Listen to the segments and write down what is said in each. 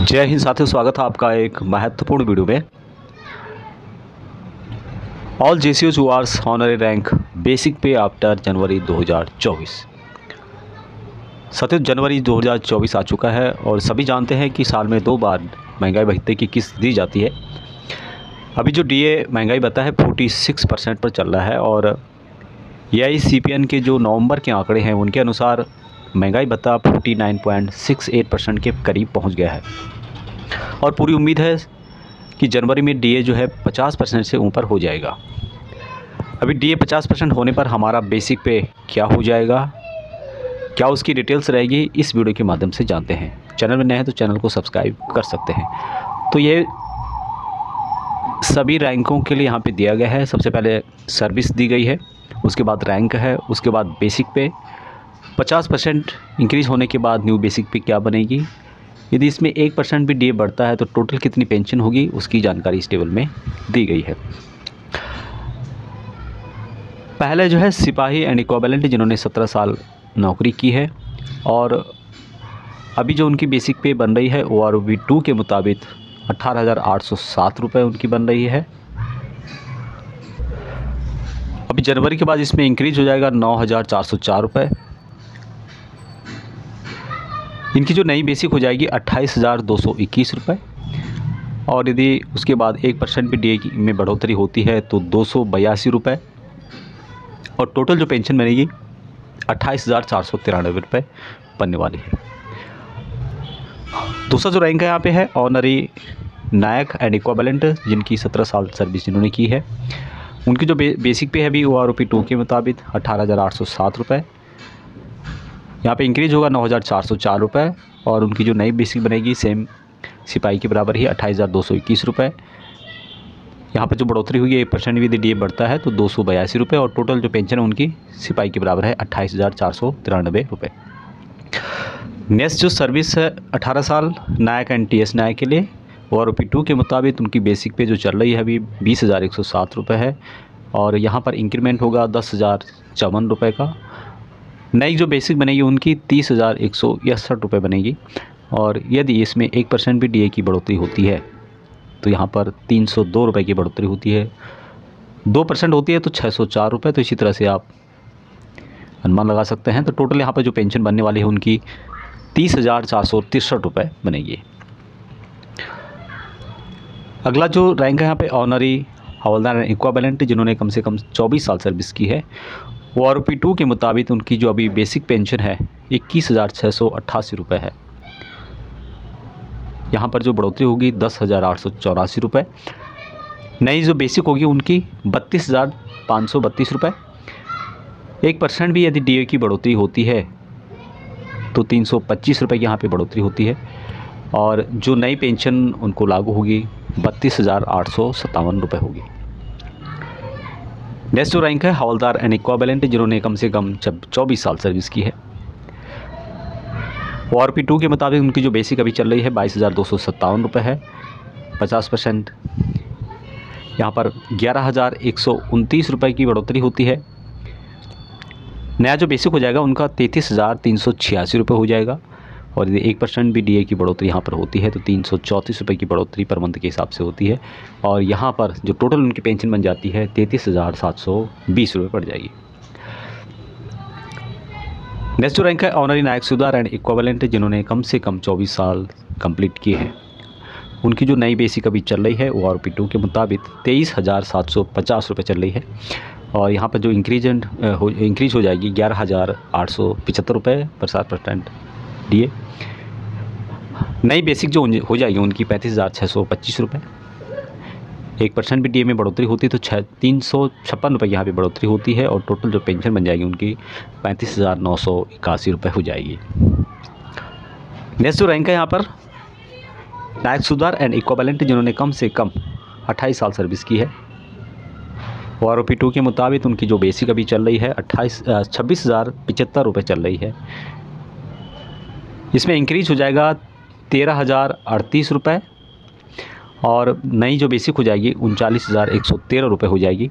जय हिंद साथियों, स्वागत है आपका एक महत्वपूर्ण वीडियो में। ऑल जेसीओज who are honorary rank basic pay after January 2024। साथियों, जनवरी 2024 आ चुका है और सभी जानते हैं कि साल में 2 बार महंगाई भत्ते की किस्त दी जाती है। अभी जो डीए महंगाई भत्ता है 46% पर चल रहा है और एआईसीपीएन के जो नवंबर के आंकड़े हैं उनके अनुसार महंगाई भत्ता 49.68% के करीब पहुंच गया है और पूरी उम्मीद है कि जनवरी में डीए जो है 50% से ऊपर हो जाएगा। अभी डीए 50% होने पर हमारा बेसिक पे क्या हो जाएगा, क्या उसकी डिटेल्स रहेगी, इस वीडियो के माध्यम से जानते हैं। चैनल में नए हैं तो चैनल को सब्सक्राइब कर सकते हैं। तो ये सभी रैंकों के लिए यहाँ पे दिया गया है। सबसे पहले सर्विस दी गई है, उसके बाद रैंक है, उसके बाद बेसिक पे 50% इंक्रीज़ होने के बाद न्यू बेसिक पे क्या बनेगी, यदि इसमें 1% भी डीए बढ़ता है तो टोटल कितनी पेंशन होगी, उसकी जानकारी इस टेबल में दी गई है। पहले जो है सिपाही एंड इक्विवेलेंट जिन्होंने 17 साल नौकरी की है और अभी जो उनकी बेसिक पे बन रही है OROB 2 के मुताबिक 18,807 रुपये उनकी बन रही है। अभी जनवरी के बाद इसमें इंक्रीज हो जाएगा 9,404 रुपये। इनकी जो नई बेसिक हो जाएगी 28,221 रुपये और यदि उसके बाद 1% भी डीए में बढ़ोतरी होती है तो 282 रुपये और टोटल जो पेंशन बनेगी 28,493 रुपये बनने वाली है। दूसरा जो रैंक है यहाँ पे है ऑनरी नायक एंड इक्विवेलेंट, जिनकी 17 साल सर्विस जिन्होंने की है, उनकी जो बेसिक पे है अभी OROB 2 के मुताबिक 18,807 रुपये। यहाँ पे इंक्रीज होगा 9,404 रुपये और उनकी जो नई बेसिक बनेगी सेम सिपाही के बराबर ही 28,221 रुपये। यहाँ पर जो बढ़ोतरी हुई है 1% भी डीए बढ़ता है तो 282 रुपये और टोटल जो पेंशन है उनकी सिपाही के बराबर है 28,493 रुपये। नेक्स्ट जो सर्विस है 18 साल नायक एंड TS नायक के लिए OROB 2 के मुताबिक उनकी बेसिक पे जो चल रही है अभी 20,107 रुपये है और यहाँ पर इंक्रीमेंट होगा 10,054 रुपये का। नई जो बेसिक बनेगी उनकी 30,161 रुपये बनेगी और यदि इसमें 1% भी डीए की बढ़ोतरी होती है तो यहाँ पर 302 रुपये की बढ़ोतरी होती है। 2% होती है तो 604 रुपये। तो इसी तरह से आप अनुमान लगा सकते हैं। तो टोटल यहाँ पर जो पेंशन बनने वाली है उनकी 30,463 रुपये बनेगी। अगला जो रैंक है यहाँ पे ऑनरी हवलदार एंड इक्विवेलेंट, जिन्होंने कम से कम 24 साल सर्विस की है, OROB 2 के मुताबिक उनकी जो अभी बेसिक पेंशन है 21,688 रुपये है। यहाँ पर जो बढ़ोतरी होगी 10,884 रुपये। नई जो बेसिक होगी उनकी 32,532 रुपये। 1% भी यदि डीए की बढ़ोतरी होती है तो 325 रुपये की यहाँ पे बढ़ोतरी होती है और जो नई पेंशन उनको लागू होगी 32,857 रुपये होगी। नेक्स्ट जो रैंक है हवलदार एंड इक्विवेलेंट, जिन्होंने कम से कम 24 साल सर्विस की है। OROB 2 के मुताबिक उनकी जो बेसिक अभी चल रही है 22,257 रुपये है। 50% यहाँ पर 11,129 रुपये की बढ़ोतरी होती है। नया जो बेसिक हो जाएगा उनका 33,386 रुपये हो जाएगा और यदि 1% भी डीए की बढ़ोतरी यहाँ पर होती है तो 334 रुपये की बढ़ोतरी पर मंथ के हिसाब से होती है और यहाँ पर जो टोटल उनकी पेंशन बन जाती है 33,720 रुपये पड़ जाएगी। नेक्स्ट जो रैंक है ऑनरी नायक सुधार एंड इक्विवेलेंट, जिन्होंने कम से कम 24 साल कंप्लीट किए हैं। उनकी जो नई बेसिक अभी चल रही है OROB 2 के मुताबिक 23,750 रुपये चल रही है और यहाँ पर जो इंक्रीज हो जाएगी 11,875 रुपये पर 7% डीए। नई बेसिक जो हो जाएगी उनकी 35,625 रुपये। 1% भी डीए में बढ़ोतरी होती है तो 356 रुपये यहाँ पे बढ़ोतरी होती है और टोटल जो पेंशन बन जाएगी उनकी 35,981 रुपये हो जाएगी। नेक्स्ट जो रैंक है यहाँ पर नायक सुधार एंड इक्विवेलेंट, जिन्होंने कम से कम 28 साल सर्विस की है। OROB 2 के मुताबिक उनकी जो बेसिक अभी चल रही है 26,075 रुपये चल रही है। इसमें इंक्रीज हो जाएगा 13,038 रुपये और नई जो बेसिक हो जाएगी 39,113 रुपये हो जाएगी।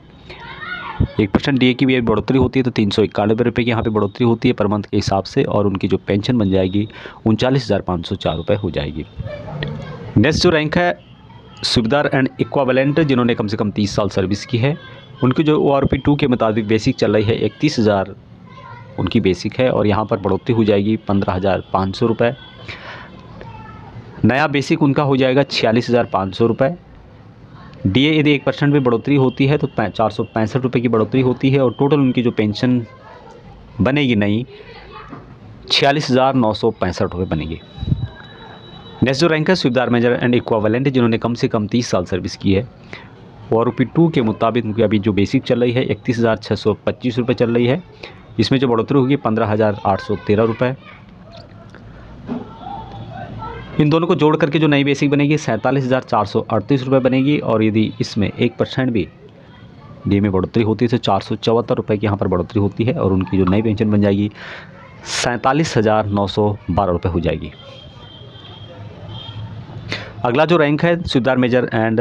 1% डीए की भी बढ़ोतरी होती है तो 391 रुपये की यहाँ पे बढ़ोतरी होती है पर मंथ के हिसाब से और उनकी जो पेंशन बन जाएगी 39,504 रुपये हो जाएगी। नेक्स्ट जो रैंक है सूबेदार एंड इक्वावेलेंट, जिन्होंने कम से कम 30 साल सर्विस की है, उनकी जो ORP 2 के मुताबिक बेसिक चल रही है 31,000 उनकी बेसिक है, और यहाँ पर बढ़ोतरी हो जाएगी 15,500 रुपये। नया बेसिक उनका हो जाएगा 46,500 रुपये। DA यदि 1% में बढ़ोतरी होती है तो 465 रुपये की बढ़ोतरी होती है, और टोटल उनकी जो पेंशन बनेगी नई 46,965 रुपये बनेगी। नेक्स्ट जो रैंक है सूबेदार मेजर एंड इक्वावेलेंट, जिन्होंने कम से कम 30 साल सर्विस की है, ORP 2 के मुताबिक उनकी अभी जो बेसिक चल रही है 31,625 रुपये चल रही है। इसमें जो बढ़ोतरी होगी 15,813 रुपये। इन दोनों को जोड़ करके जो नई बेसिक बनेगी 47,438 रुपये बनेगी, और यदि इसमें 1% भी DA में बढ़ोतरी होती है तो 474 रुपये की यहाँ पर बढ़ोतरी होती है, और उनकी जो नई पेंशन बन जाएगी 47,912 रुपये हो जाएगी। अगला जो रैंक है सूबेदार मेजर एंड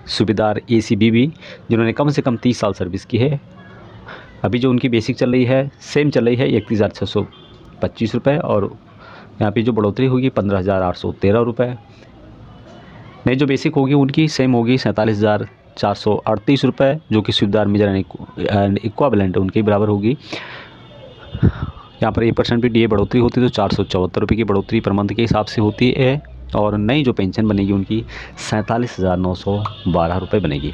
सूबेदार ACBB, जिन्होंने कम से कम 30 साल सर्विस की है। अभी जो उनकी बेसिक चल रही है सेम चल रही है 31,625 रुपये, और यहाँ पे जो बढ़ोतरी होगी 15,813 रुपये। नई जो बेसिक होगी उनकी सेम होगी 47,438 रुपये, जो कि सूबेदार मेजर एंड इक्वावेलेंट उनके बराबर होगी। यहाँ पर 1% भी DA बढ़ोतरी होती है तो 474 रुपये की बढ़ोतरी पर मंथ के हिसाब से होती है, और नई जो पेंशन बनेगी उनकी 47,912 रुपये बनेगी।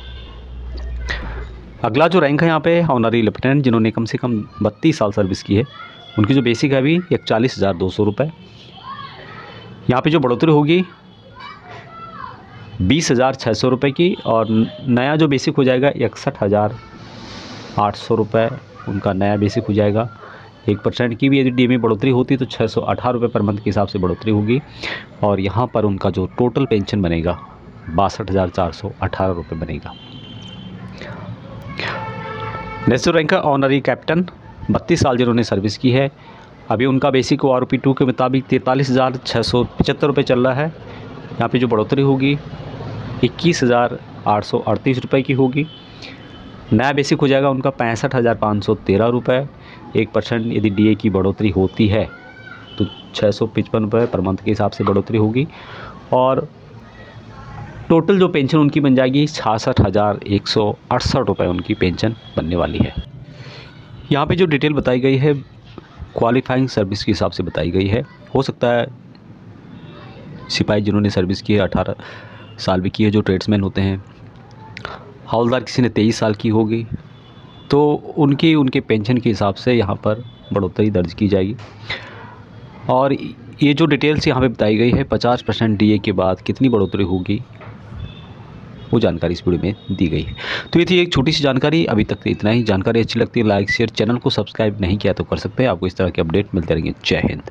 अगला जो रैंक है यहाँ पे ऑनरी लेफ्टिनेंट, जिन्होंने कम से कम 32 साल सर्विस की है, उनकी जो बेसिक है अभी 41,200 रुपये। यहाँ पे जो बढ़ोतरी होगी 20,600 रुपये की, और नया जो बेसिक हो जाएगा 61,800 रुपये उनका नया बेसिक हो जाएगा। 1% की भी यदि DA में बढ़ोतरी होती है तो 618 रुपये पर मंथ के हिसाब से बढ़ोतरी होगी, और यहाँ पर उनका जो टोटल पेंशन बनेगा 62,418 रुपये बनेगा। नेक्स्ट रैंक है ऑनरी कैप्टन, 32 साल जिन्होंने सर्विस की है। अभी उनका बेसिक ORP 2 के मुताबिक 43,675 रुपये चल रहा है। यहाँ पे जो बढ़ोतरी होगी 21,838 रुपये की होगी। नया बेसिक हो जाएगा उनका 65,513 रुपये। 1% यदि DA की बढ़ोतरी होती है तो 655 रुपये पर मंथ के हिसाब से बढ़ोतरी होगी, और टोटल जो पेंशन उनकी बन जाएगी 66,168 रुपये उनकी पेंशन बनने वाली है। यहाँ पे जो डिटेल बताई गई है क्वालिफाइंग सर्विस के हिसाब से बताई गई है। हो सकता है सिपाही जिन्होंने सर्विस की है 18 साल भी की है, जो ट्रेड्समैन होते हैं, हवलदार किसी ने 23 साल की होगी, तो उनके पेंशन के हिसाब से यहाँ पर बढ़ोतरी दर्ज की जाएगी। और ये जो डिटेल्स यहाँ पे बताई गई है 50% DA के बाद कितनी बढ़ोतरी होगी वो जानकारी इस वीडियो में दी गई है। तो ये थी एक छोटी सी जानकारी। अभी तक इतना ही। जानकारी अच्छी लगती है लाइक शेयर, चैनल को सब्सक्राइब नहीं किया तो कर सकते हैं। आपको इस तरह के अपडेट मिलते रहेंगे। जय हिंद।